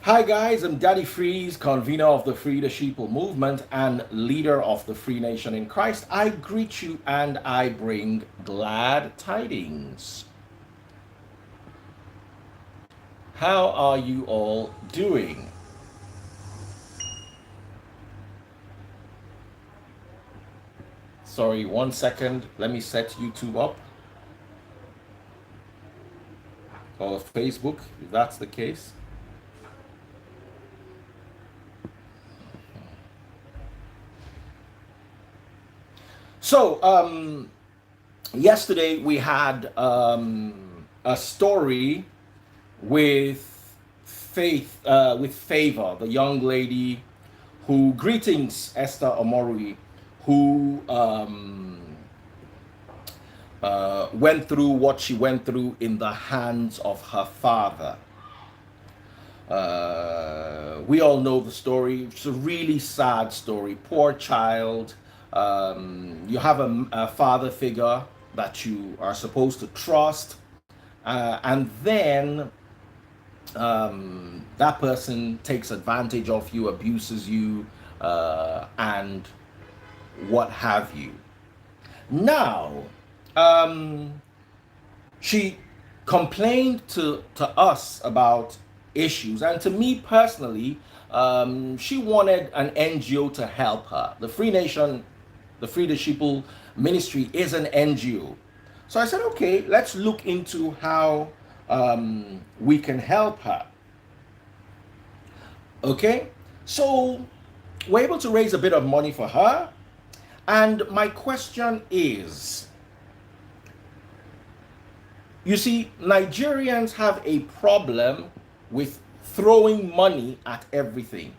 Hi guys, I'm Daddy Freeze, convener of the Free the Sheeple movement and leader of the Free Nation in Christ. I greet you and I bring glad tidings. How are you all doing? Sorry, 1 second. Let me set YouTube up or Facebook if that's the case. So, yesterday we had a story with with Favor, the young lady who, greetings, Esther Omorui, who went through what she went through in the hands of her father. We all know the story. It's a really sad story. Poor child. You have a father figure that you are supposed to trust, and then that person takes advantage of you, abuses you, and what have you. Now, she complained to us about issues, and to me personally, she wanted an NGO to help her. The Free Nation, the Free the Sheeple Ministry is an NGO. So I said, okay, let's look into how we can help her. Okay, so we're able to raise a bit of money for her. And my question is, you see, Nigerians have a problem with throwing money at everything.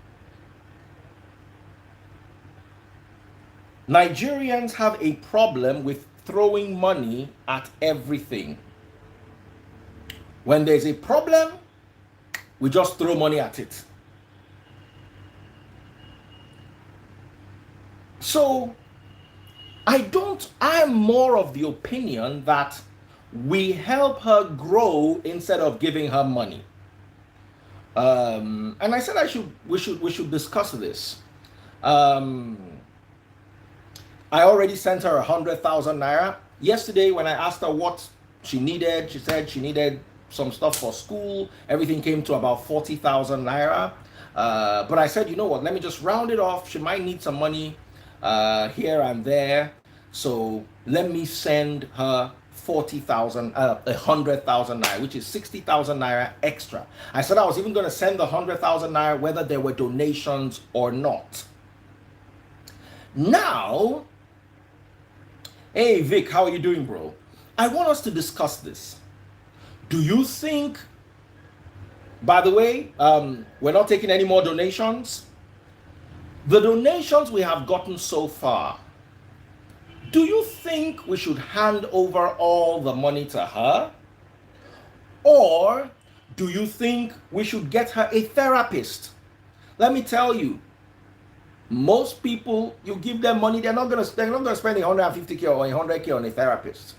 Nigerians have a problem with throwing money at everything. When there's a problem, we just throw money at it. So I'm more of the opinion that we help her grow instead of giving her money. And I said we should discuss this. I already sent her 100,000 naira. Yesterday, when I asked her what she needed, she said she needed some stuff for school. Everything came to about 40,000 naira. But I said, you know what, let me just round it off. She might need some money here and there. So let me send her 100,000 naira, which is 60,000 naira extra. I said I was even going to send the 100,000 naira whether there were donations or not. Now, hey Vic, how are you doing, bro? I want us to discuss this. Do you think, by the way, we're not taking any more donations? The donations we have gotten so far, do you think we should hand over all the money to her? Or do you think we should get her a therapist? Let me tell you, most people, you give them money, they're not gonna spend 150k or 100k on a therapist.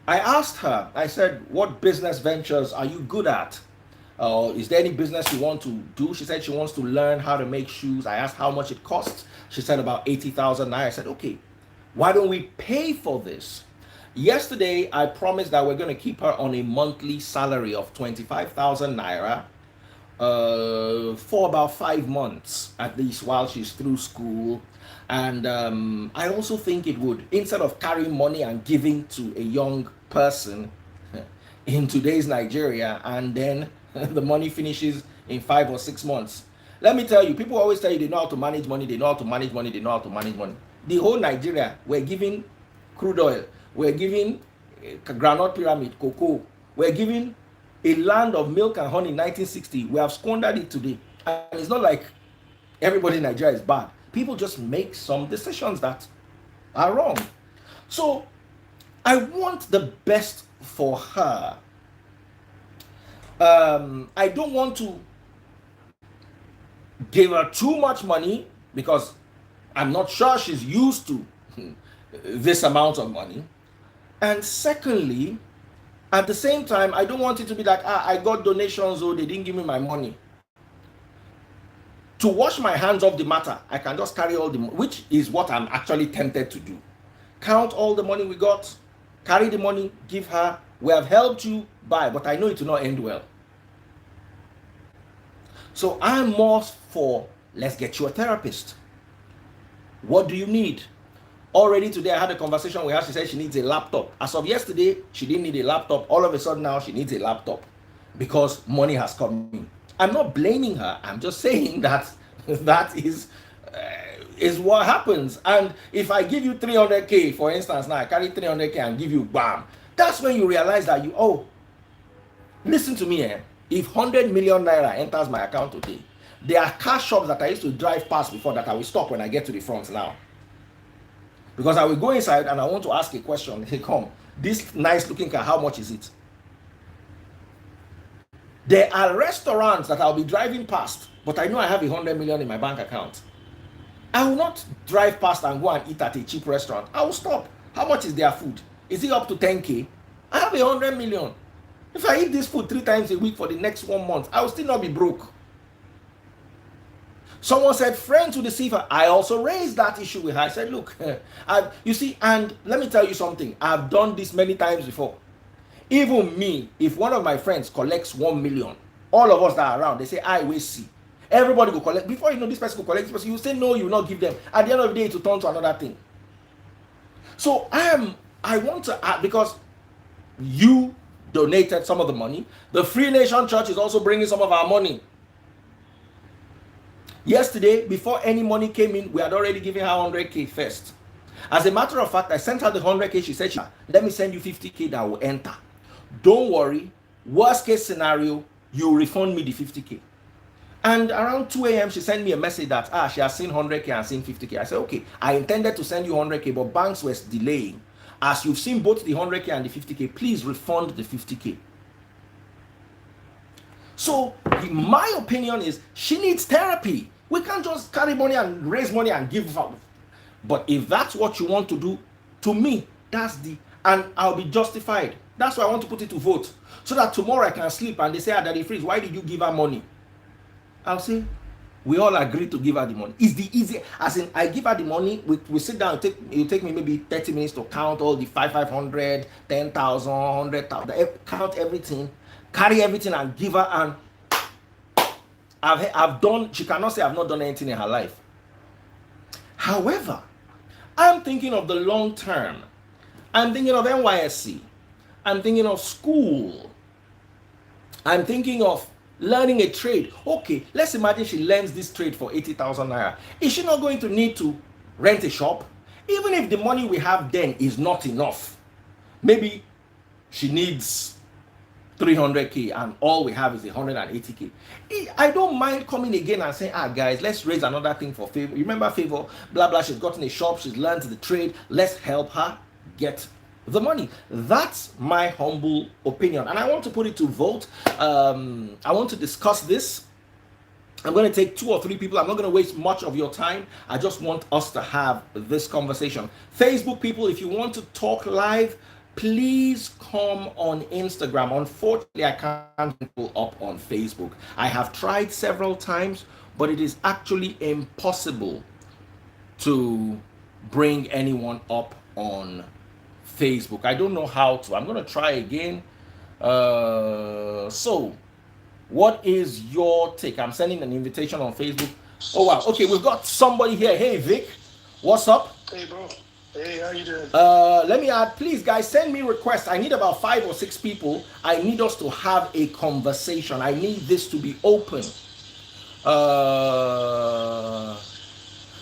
I asked her, I said, what business ventures are you good at? Is there any business you want to do? She said she wants to learn how to make shoes. I asked how much it costs. She said about 80,000 naira. I said, okay, why don't we pay for this? Yesterday, I promised that we're going to keep her on a monthly salary of 25,000 naira for about 5 months at least while she's through school. And I also think it would, instead of carrying money and giving to a young person in today's Nigeria, and then the money finishes in 5 or 6 months. Let me tell you, people always tell you they know how to manage money, they know how to manage money, they know how to manage money. The whole Nigeria, we're giving crude oil, we're giving granite pyramid, cocoa, we're giving a land of milk and honey in 1960. We have squandered it today. And it's not like everybody in Nigeria is bad. People just make some decisions that are wrong. So I want the best for her. I don't want to give her too much money because I'm not sure she's used to this amount of money. And secondly, At the same time, I don't want it to be like, I got donations, oh, they didn't give me my money. To wash my hands off the matter, I can just carry all the money, which is what I'm actually tempted to do. Count all the money we got, carry the money, give her. We have helped you buy, but I know it will not end well. So I'm more for, let's get you a therapist. What do you need? Already today I had a conversation with her. She said she needs a laptop. As of yesterday, she didn't need a laptop. All of a sudden now she needs a laptop because money has come in. I'm not blaming her. I'm just saying that that is what happens. And if I give you 300k, for instance, now I carry 300k and give you bam, that's when you realize that listen to me, if 100 million naira enters my account today, there are car shops that I used to drive past before that I will stop when I get to the front now. Because I will go inside and I want to ask a question. Hey, come, this nice looking car, how much is it? There are restaurants that I'll be driving past, but I know I have 100 million in my bank account. I will not drive past and go and eat at a cheap restaurant. I will stop. How much is their food? Is it up to 10k? I have 100 million. If I eat this food 3 times a week for the next 1 month, I will still not be broke. Someone said, friend to deceiver. I also raised that issue with her. I said, look, you see, and let me tell you something. I've done this many times before. Even me, if one of my friends collects 1 million, all of us that are around, they say, I will see. Everybody will collect. Before you know this person will collect this person, you say no, you will not give them. At the end of the day, it will turn to another thing. So I want to add, because you donated some of the money. The Free Nation Church is also bringing some of our money. Yesterday, before any money came in, we had already given her 100k first. As a matter of fact, I sent her the 100k. She said, let me send you 50k that will enter. Don't worry. Worst case scenario, you refund me the 50k. And around 2 a.m., she sent me a message that she has seen 100k and seen 50k. I said, okay, I intended to send you 100k, but banks were delaying. As you've seen both the 100k and the 50k, please refund the 50k. So my opinion is she needs therapy. We can't just carry money and raise money and give out. But if that's what you want to do, to me, and I'll be justified. That's why I want to put it to vote. So that tomorrow I can sleep and they say, Daddy Freeze, why did you give her money? I'll say, we all agree to give her the money. It's the easy, as in I give her the money, we sit down, it'll take me maybe 30 minutes to count all the 500, 10,000, 100,000, count everything, carry everything and give her, and I've done, she cannot say I've not done anything in her life. However, I'm thinking of the long term. I'm thinking of NYSC. I'm thinking of school. I'm thinking of learning a trade. Okay, let's imagine she learns this trade for 80,000 naira. Is she not going to need to rent a shop? Even if the money we have then is not enough, maybe she needs 300k and all we have is 180k. I don't mind coming again and saying, guys, let's raise another thing for Favor. You remember Favor, blah blah, she's gotten a shop, she's learned the trade, let's help her get the money. That's my humble opinion, and I want to put it to vote. I want to discuss this. I'm going to take 2 or 3 people. I'm not going to waste much of your time. I just want us to have this conversation. Facebook people, if you want to talk live, please come on Instagram. Unfortunately, I can't pull up on Facebook. I have tried several times, but it is actually impossible to bring anyone up on Facebook. I don't know how to. I'm going to try again. So what is your take? I'm sending an invitation on Facebook. Oh wow, okay, we've got somebody here. Hey Vic, what's up? Hey bro. Hey, how you doing? Let me add, please guys, send me requests. I need about 5 or 6 people. I need us to have a conversation. I need this to be open.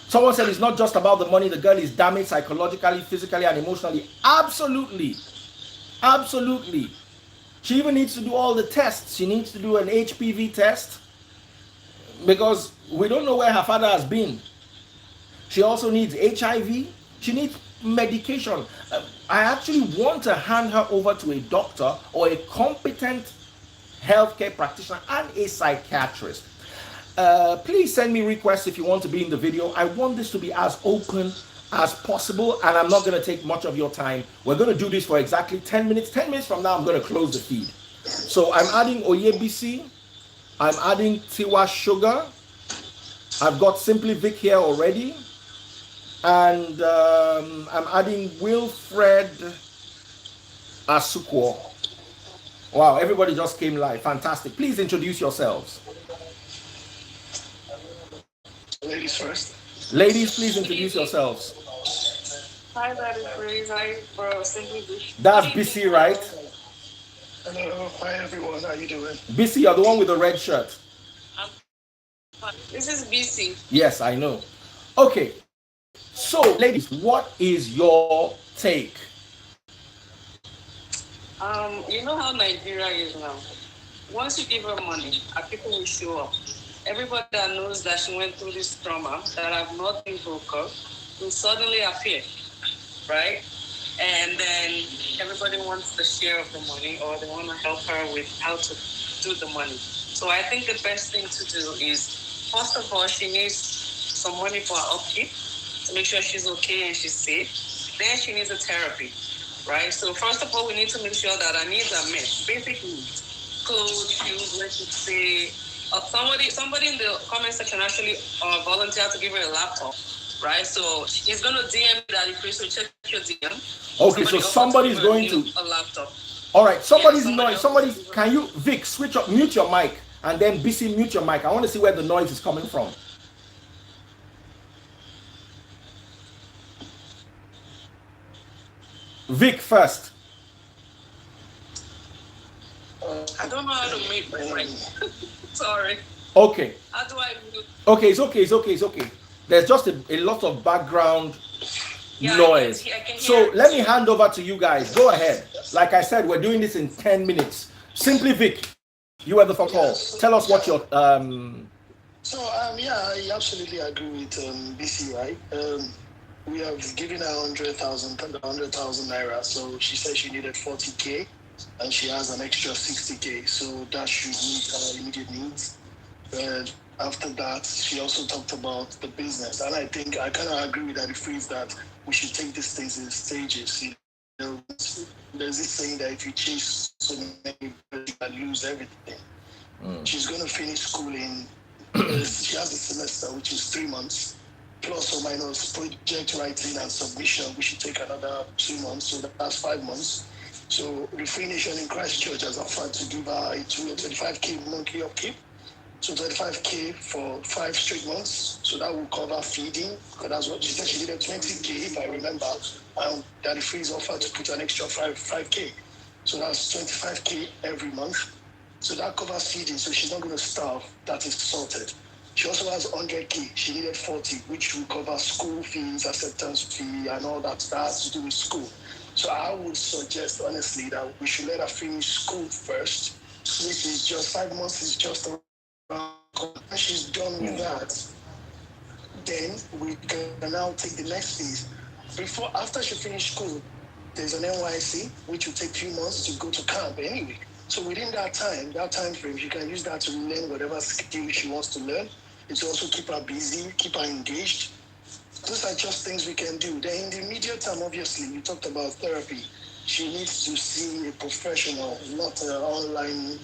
Someone said it's not just about the money. The girl is damaged psychologically, physically, and emotionally. Absolutely. Absolutely. She even needs to do all the tests. She needs to do an HPV test because we don't know where her father has been. She also needs HIV. She needs medication. I actually want to hand her over to a doctor or a competent healthcare practitioner and a psychiatrist. Please send me requests if you want to be in the video. I want this to be as open as possible, and I'm not going to take much of your time. We're going to do this for exactly 10 minutes. 10 minutes from now, I'm going to close the feed. So I'm adding Oyebisi. I'm adding Tiwa Sugar. I've got Simply Vic here already. And I'm adding Wilfred Asukwo. Wow, everybody just came live. Fantastic. Please introduce yourselves. Ladies first. Ladies, please introduce yourselves. Hi, that is Grace. Hi, bro. Simply Vic. That's BC, right? Hello. Hi, everyone. How you doing? BC, you're the one with the red shirt. This is BC. Yes, I know. Okay. So, ladies, what is your take? You know how Nigeria is now. Once you give her money, her people will show up. Everybody that knows that she went through this trauma, that have not been broken, will suddenly appear, right? And then everybody wants the share of the money, or they want to help her with how to do the money. So I think the best thing to do is, first of all, she needs some money for her upkeep to make sure she's okay and she's safe. Then she needs a therapy, right? So first of all, we need to make sure that our needs are met. Basic needs, clothes, shoes, let's just say. Somebody in the comment section actually volunteered to give her a laptop, right? So he's going to DM Daddy Chris, so check your DM. Okay, so somebody's going to a laptop. All right, somebody's noise. Somebody, can you, Vic, switch up, mute your mic, and then BC, mute your mic. I want to see where the noise is coming from. Vic first. I don't know how to make my mic. Sorry. Okay. How do I mute? Okay, it's okay. There's just a lot of background noise. I can so let me hand over to you guys. Go ahead. Like I said, we're doing this in 10 minutes. Simply Vic, you had the phone call. Tell us what your So yeah, I absolutely agree with BC, right? We have given her 100,000 naira. So she said she needed 40k, and she has an extra 60k. So that should meet her immediate needs. And after that, she also talked about the business, and I think I kind of agree with that phrase that we should take these things in stages. You know, there's this saying that if you chase so many birds, you lose everything. She's going to finish school in. She has a semester, which is 3 months, plus or minus project writing and submission, which should take another 2 months, so that's 5 months. So the Free Nation in Christchurch has offered to give her a 25k monthly upkeep. So 25k for 5 straight months. So that will cover feeding, because that's what she said. She needed 20k, if I remember. And Daddy Freeze offered to put an extra 5k. So that's 25k every month. So that covers feeding. So she's not going to starve. That is sorted. She also has 100k. She needed 40, which will cover school fees, acceptance fee, and all that has to do with school. So I would suggest, honestly, that we should let her finish school first, which is just 5 months, is just around. When she's done with that, then we can now take the next phase. After she finishes school, there's an NYC, which will take 2 months to go to camp anyway. So within that time frame, she can use that to learn whatever skill she wants to learn. It will also keep her busy, keep her engaged. Those are just things we can do. Then in the immediate term, obviously, you talked about therapy. She needs to see a professional, not an online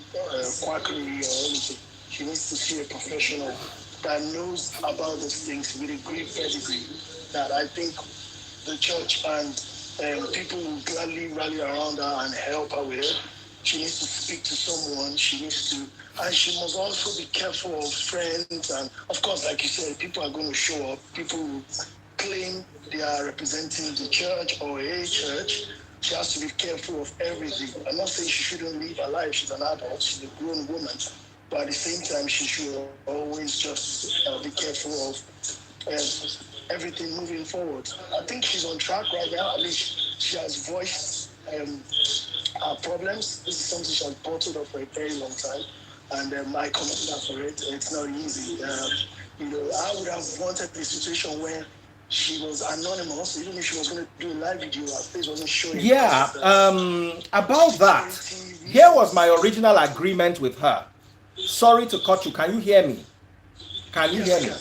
quackery or anything. She needs to see a professional that knows about those things with a great pedigree, that I think the church and people will gladly rally around her and help her with it. She needs to speak to someone. And she must also be careful of friends. And of course, like you said, people are going to show up. People will claim they are representing the church or a church. She has to be careful of everything. I'm not saying she shouldn't live her life. She's an adult. She's a grown woman. But at the same time, she should always just be careful of everything moving forward. I think she's on track right now. At least she has voiced her problems. This is something she has bottled up for a very long time. And I commend her for it. It's not easy. I would have wanted a situation where she was anonymous, even if she was going to do a live video, her face wasn't showing. Yeah, about that, here was my original agreement with her. Sorry to cut you. Can you hear me? Can you hear me?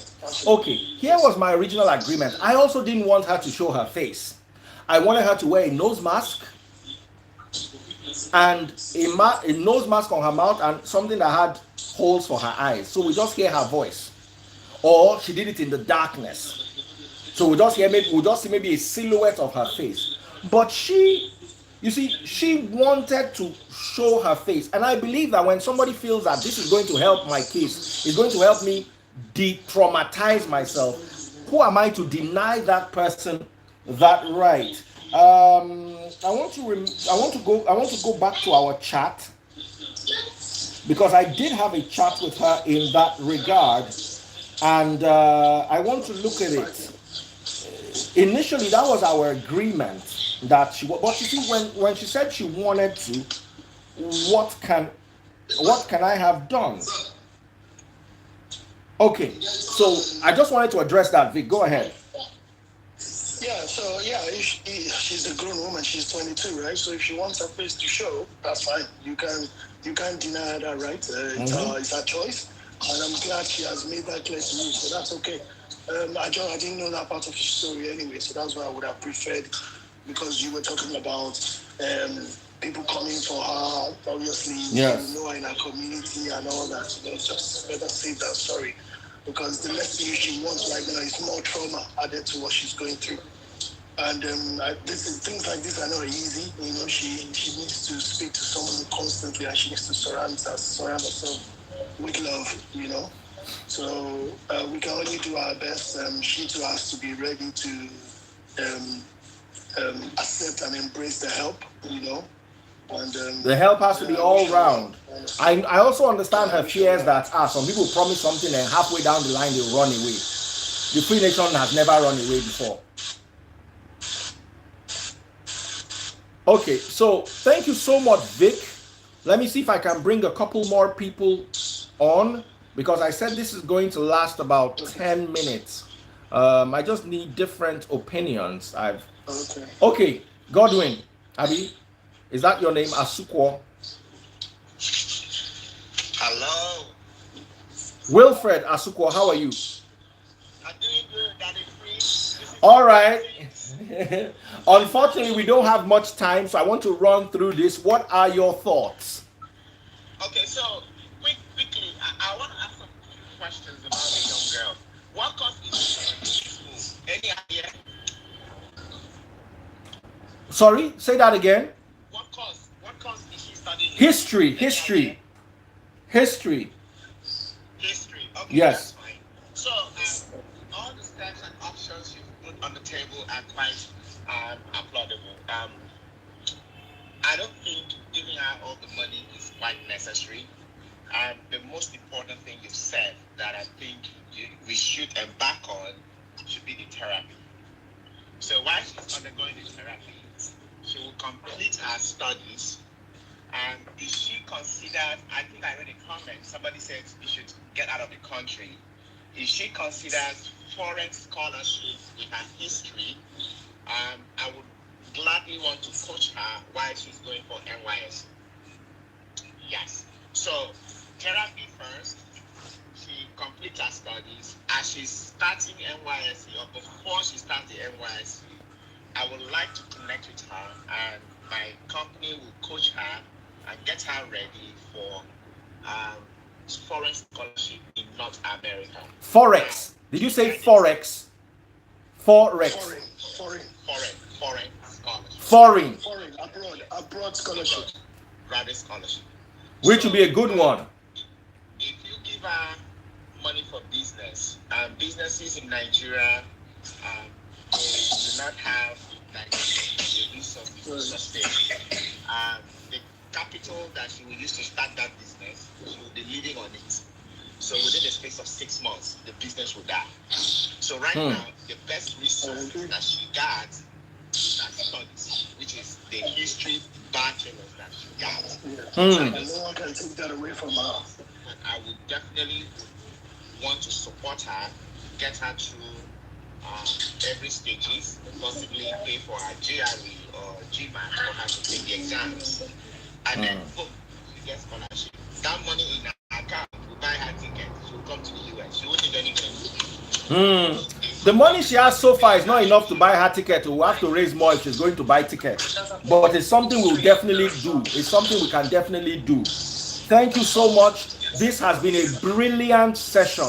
Okay, here was my original agreement. I also didn't want her to show her face. I wanted her to wear a nose mask and a nose mask on her mouth and something that had holes for her eyes. So we just hear her voice. Or she did it in the darkness. So we just see maybe a silhouette of her face. But she wanted to show her face. And I believe that when somebody feels that this is going to help my case, it's going to help me de-traumatize myself, who am I to deny that person that right? I want to go back to our chat, because I did have a chat with her in that regard, and I want to look at it. Initially, that was our agreement that she. But you see, when she said she wanted to, what can I have done? Okay, so I just wanted to address that. Vic, go ahead. Yeah, so yeah, she's a grown woman. She's 22, right? So if she wants her face to show, that's fine. You can't deny her that right. It's her choice, and I'm glad she has made that clear to me. So that's okay. I didn't know that part of the story anyway, so that's why I would have preferred, because you were talking about people coming for her. Obviously, yes, you know her in her community and all that. Just better save that story, because the next thing she wants right now is more trauma added to what she's going through. And things like this are not easy. She needs to speak to someone constantly, and she needs to surround herself with love. So we can only do our best. She too has to be ready to accept and embrace the help. And the help has to be all round. I also understand her fears that some people promise something and halfway down the line they run away. The Free Nation has never run away before. Okay, so thank you so much, Vic. Let me see if I can bring a couple more people on, because I said this is going to last about 10 minutes. I just need different opinions. Okay, Godwin, Abi, is that your name? Asukwo? Hello. Wilfred Asukwo, how are you? I'm doing good, Daddy Free. All right. Unfortunately, we don't have much time, so I want to run through this. What are your thoughts? Okay, so quickly, I want to ask some questions about the young girl. What course is she in school? Any idea? Sorry, say that again. What course is she studying? History. Okay, Yes. That's fine. So, all the steps and options you put on the table are quite applaudable. I don't think giving her all the money is quite necessary. And the most important thing you've said that I think we should embark on should be the therapy. So while she's undergoing the therapy, she will complete her studies. And if she considers, I think I read a comment, somebody said you should get out of the country. If she considers foreign scholarship in her history, I would gladly want to coach her while she's going for NYSC. Yes. So therapy first. She completes her studies. As she's starting NYSC, or before she starts the NYSC, I would like to connect with her, and my company will coach her and get her ready for foreign scholarship in North America. Forex. Did you say forex? Forex. Foreign scholarship. Foreign. Abroad scholarship. Rather scholarship. Which will be a good one. If you give her money for business, businesses in Nigeria, they do not have like the resources to sustain. The capital that she will use to start that business, she will be living on it. So within the space of 6 months, the business will die. So right now, the best resource that she got is her studies, which is the history bachelor's that she got. No one can take that away from her. But I would definitely want to support her, get her through every stages, possibly pay for her GRE or GMAT for her to take the exams. And then boom, she gets scholarship. That money in her account will buy her ticket. She will come to the US. She won't need anything. The money she has so far is not enough to buy her ticket. We'll have to raise more if she's going to buy tickets. But it's something we'll definitely do. It's something we can definitely do. Thank you so much. This has been a brilliant session.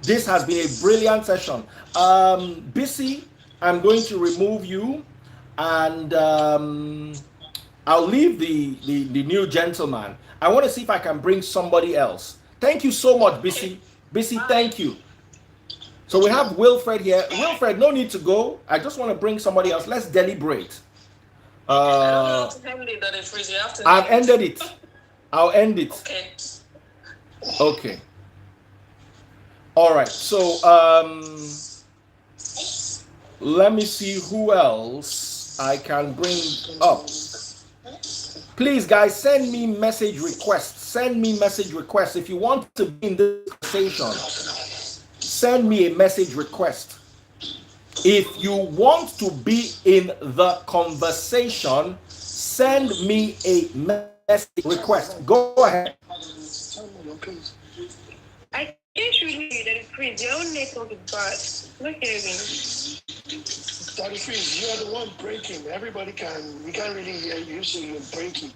This has been a brilliant session. Bissy, I'm going to remove you, and I'll leave the new gentleman. I want to see if I can bring somebody else. Thank you so much, Bissy. Bissy, thank you. So we have Wilfred here. Wilfred, no need to go. I just want to bring somebody else. Let's deliberate. I've ended it. I'll end it. Okay. All right. So let me see who else I can bring up. Please, guys, send me message requests. Send me message requests. If you want to be in this conversation, send me a message request. If you want to be in the conversation, send me a message request. Go ahead. I can't really hear that. Chris, your own network is bad. Look at me. Daddy Freeze, you're the one breaking. We can't really hear you, so you're breaking.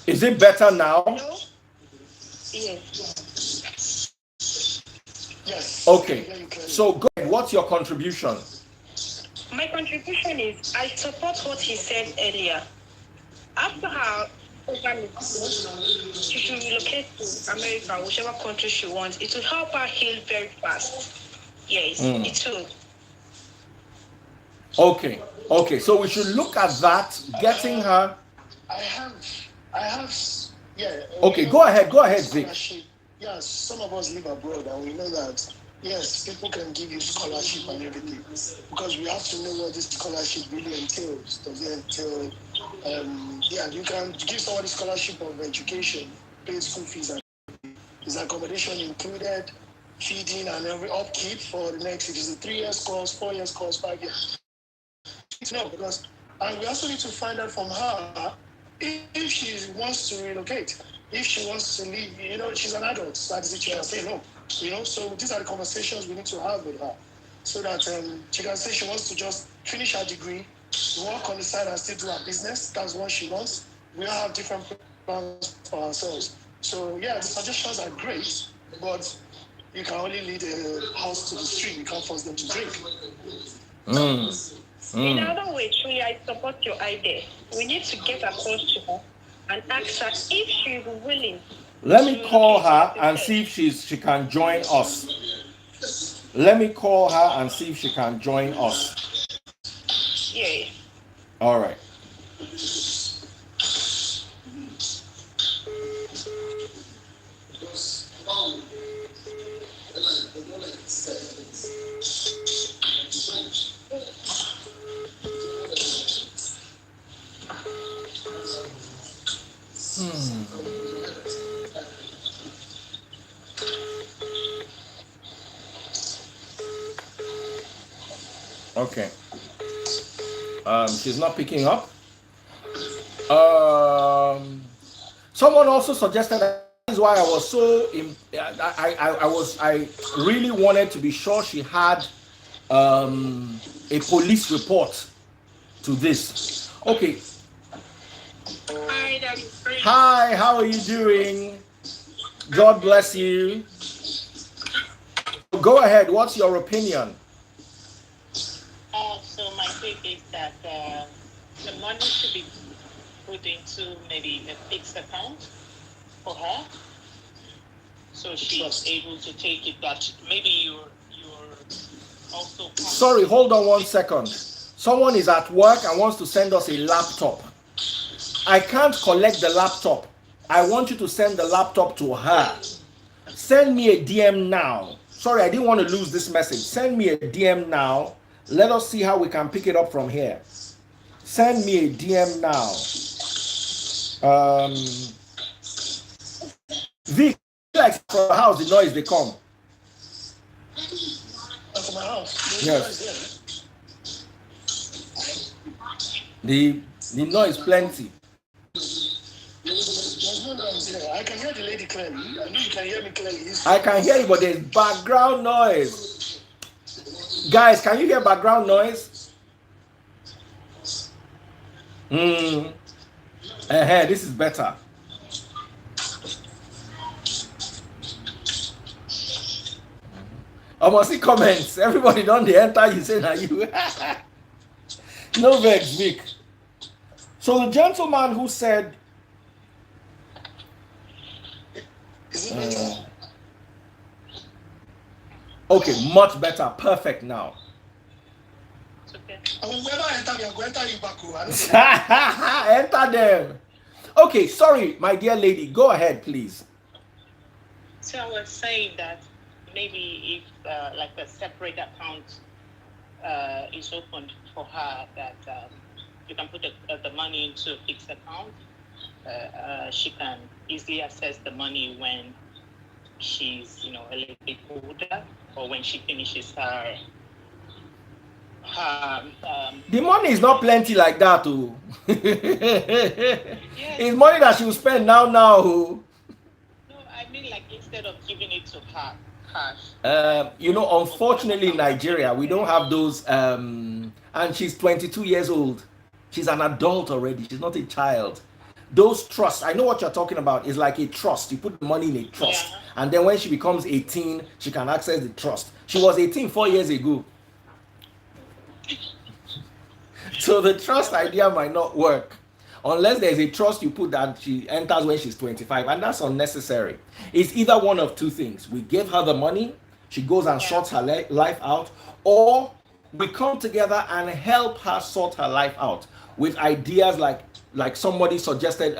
Is it better now? No? Yes. Yes. Okay. So go ahead. What's your contribution? My contribution is I support what he said earlier. After her she should relocate to America, whichever country she wants. It will help her heal very fast. Yes, it will. Okay. So we should look at that, getting her. I have, yeah. Okay, go ahead, Vic. Yes, some of us live abroad, and we know that, yes, people can give you scholarship and everything, because we have to know what this scholarship really entails. Does it entail, you can give somebody scholarship of education, pay school fees, and is accommodation included, feeding and every upkeep for the next, if it's a 3 years course, 4 years course, 5 years. No, because, and we also need to find out from her if she wants to relocate, if she wants to leave, she's an adult, so that is it, she can say no, so these are the conversations we need to have with her, so that she can say she wants to just finish her degree, work on the side and still do her business. That's what she wants. We all have different plans for ourselves. So yeah, the suggestions are great, but you can only lead a house to the street. You can't force them to drink. In other way, truly, I support your idea. We need to get across to her and ask her if she's willing. Let me call her and see if she can join us. Let me call her and see if she can join us. Yeah. All right. Okay. She's not picking up. Someone also suggested that is why I was so I really wanted to be sure she had a police report to this. Okay. Hi, how are you doing? God bless you. Go ahead. What's your opinion? So my take is that the money should be put into maybe a fixed account for her, so she's able to take it. That maybe you're also. Sorry, hold on 1 second. Someone is at work and wants to send us a laptop. I can't collect the laptop. I want you to send the laptop to her. Send me a DM now. Sorry, I didn't want to lose this message. Send me a DM now. Let us see how we can pick it up from here. Send me a DM now. Vic, like for the house, the noise they come. That's my house. Yes. The noise plenty. There's no noise here. I can hear the lady clearly. I know you can hear me clearly. I can hear you, but there's background noise. Guys, can you hear background noise? This is better. I must see comments. Everybody don't they enter, you say now you. No vex, Vic. So the gentleman who said, Is it better? okay, much better, perfect now. It's okay. I will never enter me. I'm going to enter you back. I don't know. Enter them. Okay, sorry, my dear lady. Go ahead, please. So I was saying that maybe if like a separate account is opened for her, that you can put the money into a fixed account. She can easily access the money when she's, a little bit older, or when she finishes her. The money is not plenty like that, oh. It's money that she will spend now. Oh. No, I mean like instead of giving it to her cash. Unfortunately in Nigeria, we don't have those, and she's 22 years old. She's an adult already. She's not a child. Those trusts, I know what you're talking about, is like a trust. You put the money in a trust, and then when she becomes 18, she can access the trust. She was 18 4 years ago. So the trust idea might not work unless there's a trust you put that she enters when she's 25, and that's unnecessary. It's either one of two things. We give her the money, she goes and sorts her life out, or we come together and help her sort her life out with ideas like somebody suggested,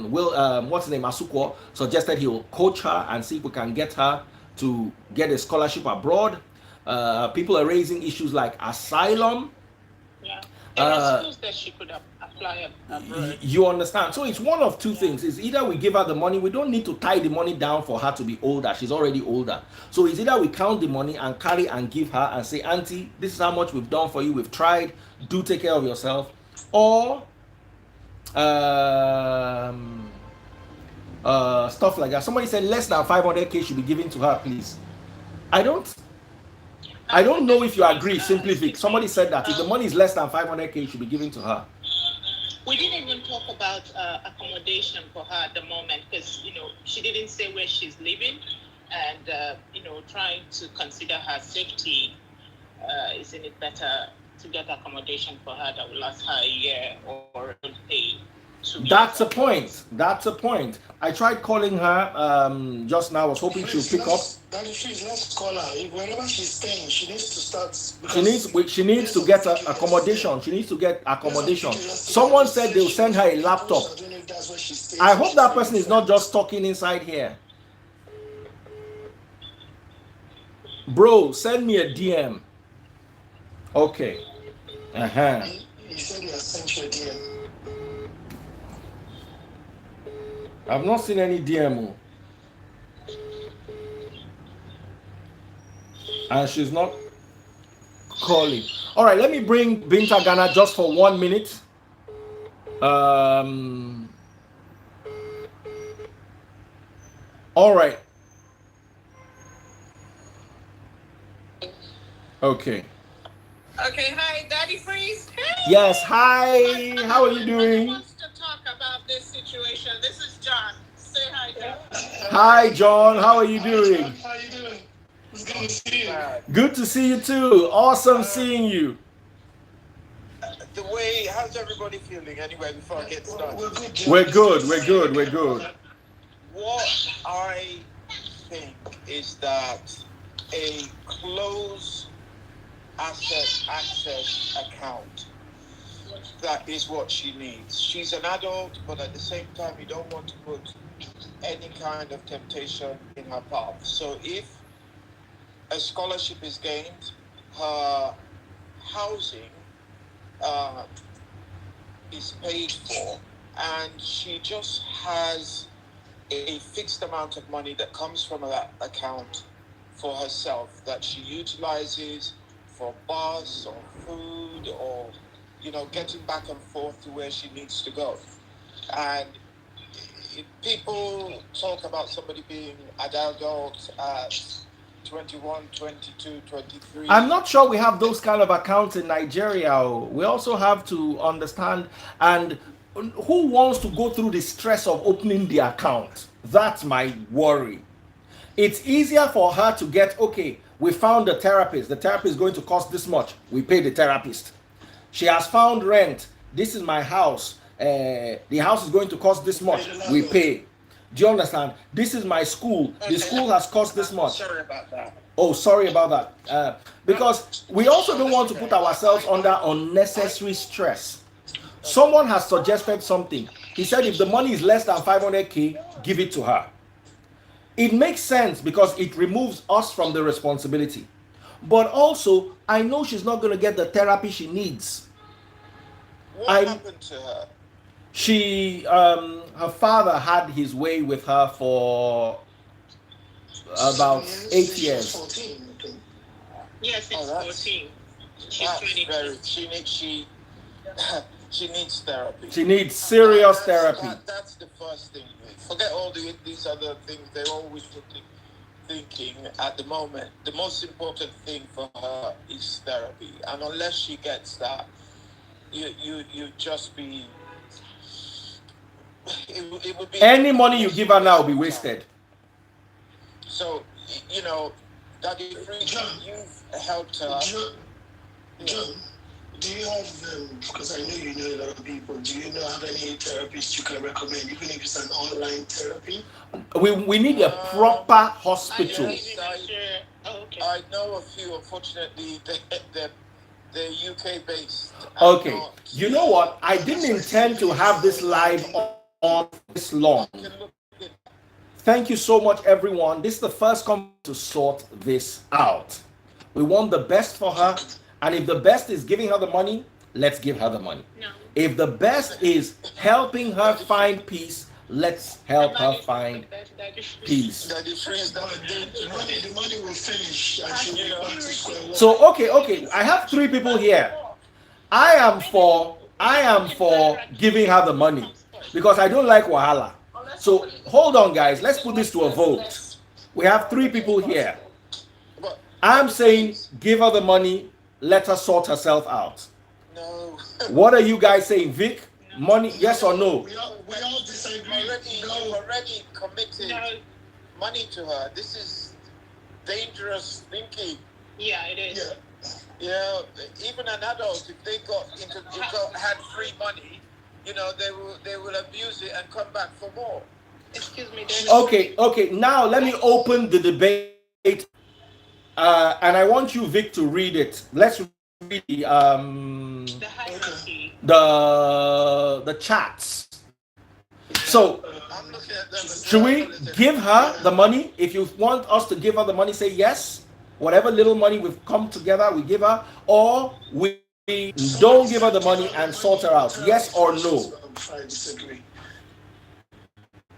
what's his name, Asukwo suggested he will coach her and see if we can get her to get a scholarship abroad. People are raising issues like asylum. Yeah. There are schools that she could apply abroad. You understand? So it's one of two things. It's either we give her the money. We don't need to tie the money down for her to be older. She's already older. So it's either we count the money and carry and give her and say, Auntie, this is how much we've done for you. We've tried. Do take care of yourself. Or stuff like that. Somebody said less than 500K should be given to her, please. I don't know if you agree, simply Vic. Somebody said that if the money is less than 500K, it should be given to her. We didn't even talk about accommodation for her at the moment because, she didn't say where she's living, and, trying to consider her safety, isn't it better to get accommodation for her that will last her a year or pay? That's a point. I tried calling her just now. I was hoping she'll pick up. Let's call her. Wherever she's staying, she needs to start. She needs to get accommodation. She needs to get accommodation. Someone said they'll send her a laptop. I hope that person is not just talking inside here. Bro, send me a DM. Okay. He said he has sent you a DM. I've not seen any DM. And she's not calling. All right, let me bring Binta Ghana just for 1 minute. All right. Okay. Okay, hi, Daddy Freeze. Hey. Yes, hi. How are you doing? Who wants to talk about this situation? This is John. Say hi, John. Hi, John. How are you doing? How are you doing? It's good to see you. Good to see you too. Awesome seeing you. How's everybody feeling anyway before I get started? We're good. What I think is that a closed asset access account, that is what she needs. She's an adult, but at the same time, you don't want to put any kind of temptation in her path. So if a scholarship is gained, her housing is paid for, and she just has a fixed amount of money that comes from that account for herself that she utilizes for bus or food or getting back and forth to where she needs to go. And people talk about somebody being an adult at 21, 22, 23. I'm not sure we have those kind of accounts in Nigeria. We also have to understand, and who wants to go through the stress of opening the account? That's my worry. It's easier for her to get, okay, we found a therapist. The therapist is going to cost this much. We pay the therapist. She has found rent. This is my house. The house is going to cost this much. We pay. Do you understand? This is my school. The school has cost this much. Sorry about that. Oh, sorry about that. Because we also don't want to put ourselves under unnecessary stress. Someone has suggested something. He said if the money is less than 500K, give it to her. It makes sense because it removes us from the responsibility. But also, I know she's not going to get the therapy she needs. What happened to her? Her father had his way with her for about 8 years. 14, I think. Yes, it's 14. She's That's 22. she needs therapy. She needs serious therapy. That's the first thing. Forget all these other things they're always thinking at the moment. The most important thing for her is therapy. And unless she gets that, you just be... It would be... Any money you give her now will be wasted. So, Daddy Free, you've helped her. John, do you have, because I know you know a lot of people, do you know have any therapists you can recommend, even if it's an online therapy? We need a proper hospital. Yes, I know a few. Unfortunately, they're UK based. Okay, you know what? I didn't intend to have this live on this long. Thank you so much, everyone. This is the first come to sort this out. We want the best for her. And if the best is giving her the money, let's give her the money. No. If the best is helping her find peace, let's help her find peace. The money will finish and she'll be back to square one. So, okay. I have 3 people here. I am for giving her the money because I don't like wahala. So, hold on, guys. Let's put this to a vote. We have 3 people here. I'm saying give her the money. Let her sort herself out. No. What are you guys saying, Vic? Money, yes or no? We all disagree. You've already committed money to her. This is dangerous thinking. Yeah, it is. Yeah. Yeah, even an adult, if they had free money, they will abuse it and come back for more. Excuse me. Okay. Now let me open the debate. And I want you, Vic, to read it. Let's read the hierarchy. the chats. So, should we give her the money? If you want us to give her the money, say yes. Whatever little money we've come together, we give her, or we don't give her the money and sort her out. Yes or no? I disagree.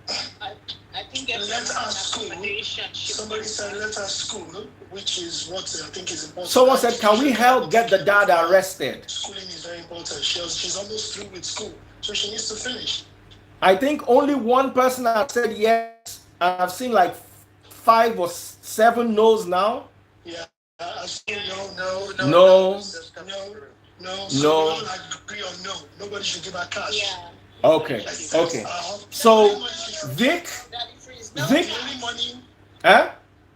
I think Let our school. Somebody said let our school, which is what I think is important. Someone said, can we help get the dad arrested? Schooling is very important. She's almost through with school, so she needs to finish. I think only one person has said yes, and I've seen like 5 or 7 no's now. Yeah, I've seen No. no. So we all agree on no. Nobody should give her cash. Yeah. Okay. So, Vic, The only money. huh?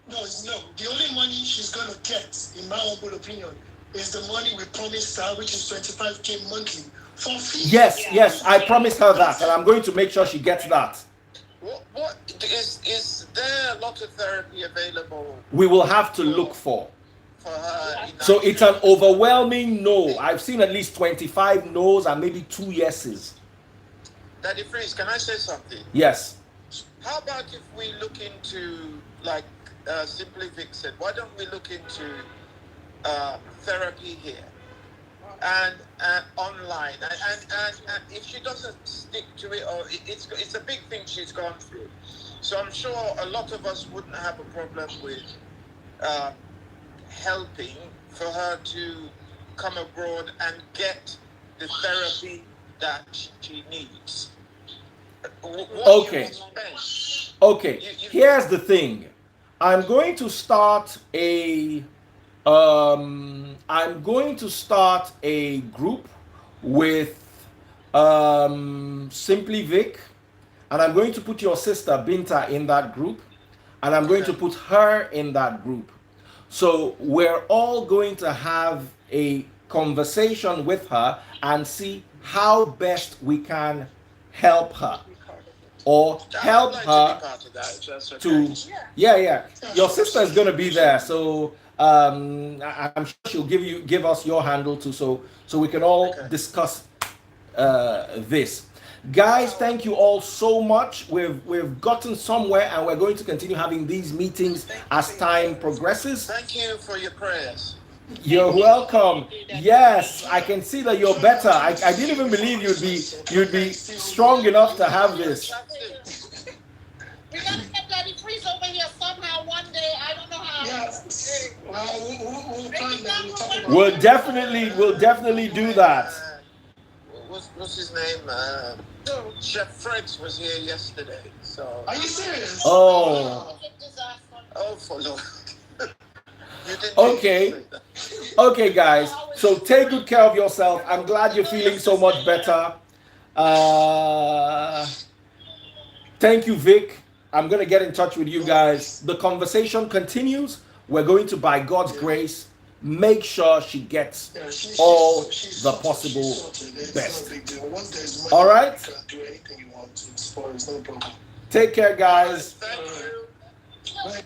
No, it's no. The only money she's gonna get, in my humble opinion, is the money we promised her, which is 25K monthly for free. Yes, I promised her that, and I'm going to make sure she gets that. What is there a lot of therapy available We will have to look for. for her? So it's an overwhelming no. I've seen at least 25 no's and maybe 2 yeses. Daddy Freeze, can I say something? Yes. How about if we look into, like Simply Vic said, why don't we look into therapy here and online? And if she doesn't stick to it, or it's a big thing she's gone through. So I'm sure a lot of us wouldn't have a problem with helping for her to come abroad and get the therapy that she needs. Okay. Okay, here's the thing. I'm going to start a group with Simply Vic, and I'm going to put your sister Binta in that group, and I'm going to put her in that group. So we're all going to have a conversation with her and see how best we can help her, or help her to, yeah. Your sister is going to be there, so I'm sure she'll give us your handle too, so we can all discuss this. Guys, thank you all so much. We've gotten somewhere, and we're going to continue having these meetings as time progresses. Thank you for your prayers. You're welcome. Yes, I can see that you're better. I didn't even believe you'd be strong enough to have this. We gotta get Daddy Freeze over here somehow one day. I don't know how. Yes. Well, we'll try that. We'll talk about We'll definitely do that. What's his name? Chef Fritz was here yesterday. So. Are you serious? Oh. Oh, for Lord. Okay, guys. So take good care of yourself. I'm glad you're feeling so much better. Thank you, Vic. I'm going to get in touch with you guys. The conversation continues. We're going to, by God's grace, make sure she gets all the possible best. All right? Take care, guys. Thank you.